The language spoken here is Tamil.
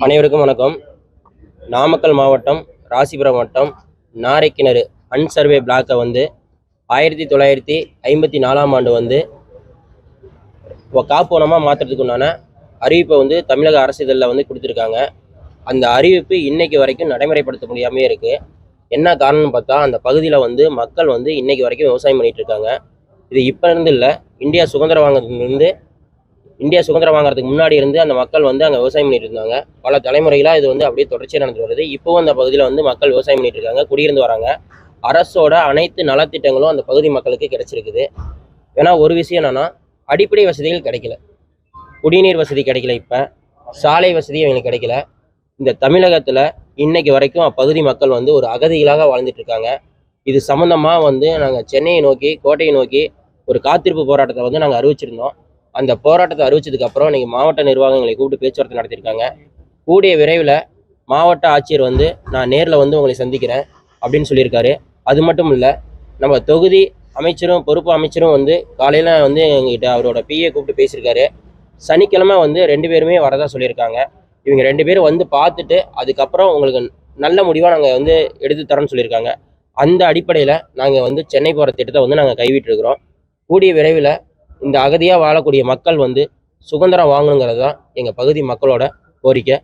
அனைவருக்கும் வணக்கம். நாமக்கல் மாவட்டம் ராசிபுரம் வட்டம் நாரைக்கிணறு அன்சர்வே பிளாக்கை வந்து 1954ஆம் ஆண்டு வந்து காப்போனமாக மாற்றுறதுக்கு உண்டான அறிவிப்பை வந்து தமிழக அரசிதழில் வந்து கொடுத்துருக்காங்க. அந்த அறிவிப்பு இன்னைக்கு வரைக்கும் நடைமுறைப்படுத்த முடியாமே இருக்குது. என்ன காரணம்னு பார்த்தா, அந்த பகுதியில் வந்து மக்கள் வந்து இன்னைக்கு வரைக்கும் விவசாயம் பண்ணிகிட்டு இருக்காங்க. இது இப்போ இருந்து இல்லை, இந்தியா சுதந்திரம் வாங்குறதுக்கு முன்னாடி இருந்து அந்த மக்கள் வந்து அங்கே விவசாயம் பண்ணிட்டு இருந்தாங்க. பல தலைமுறைகளாக இது வந்து அப்படியே தொடர்ச்சியாக நடந்து வருது. இப்போவும் அந்த பகுதியில் வந்து மக்கள் விவசாயம் பண்ணிட்டு இருக்காங்க, குடியிருந்து வராங்க. அரசோட அனைத்து நலத்திட்டங்களும் அந்த பகுதி மக்களுக்கு கிடைச்சிருக்குது. ஏன்னா ஒரு விஷயம் என்னன்னா, அடிப்படை வசதிகள் கிடைக்கல. குடிநீர் வசதி கிடைக்கல, இப்போ சாலை வசதி அவங்களுக்கு கிடைக்கல. இந்த தமிழகத்தில் இன்னைக்கு வரைக்கும் அப்பகுதி மக்கள் வந்து ஒரு அகதிகளாக வாழ்ந்துட்டு இருக்காங்க. இது சம்மந்தமாக வந்து நாங்கள் சென்னையை நோக்கி, கோட்டையை நோக்கி ஒரு காத்திருப்பு போராட்டத்தை வந்து நாங்கள் அறிவிச்சிருந்தோம். அந்த போராட்டத்தை அறிவிச்சதுக்கு அப்புறம் இன்னைக்கு மாவட்ட நிர்வாகங்களை கூப்பிட்டு பேச்சுவார்த்தை நடத்தியிருக்காங்க. கூடிய விரைவில் மாவட்ட ஆட்சியர் வந்து நான் நேரில் வந்து உங்களை சந்திக்கிறேன் அப்படின்னு சொல்லியிருக்காரு. அது மட்டும் இல்லை, நம்ம தொகுதி அமைச்சரும் பொறுப்பு அமைச்சரும் வந்து காலையில் வந்து எங்ககிட்ட அவரோட பிஏ கூப்பிட்டு பேசியிருக்காரு. சனிக்கிழமை வந்து 2 பேருமே வரதா சொல்லியிருக்காங்க. இவங்க 2 பேரும் வந்து பார்த்துட்டு அதுக்கப்புறம் உங்களுக்கு நல்ல முடிவாக நாங்கள் வந்து எடுத்து தரோன்னு சொல்லியிருக்காங்க. அந்த அடிப்படையில் நாங்கள் வந்து சென்னை போகிற திட்டத்தை வந்து நாங்கள் கைவிட்டிருக்கிறோம். கூடிய விரைவில் இந்த அகதியாக வாழக்கூடிய மக்கள் வந்து சுதந்திரம் வாங்கணுங்கிறது தான் எங்கள் பகுதி மக்களோட கோரிக்கை.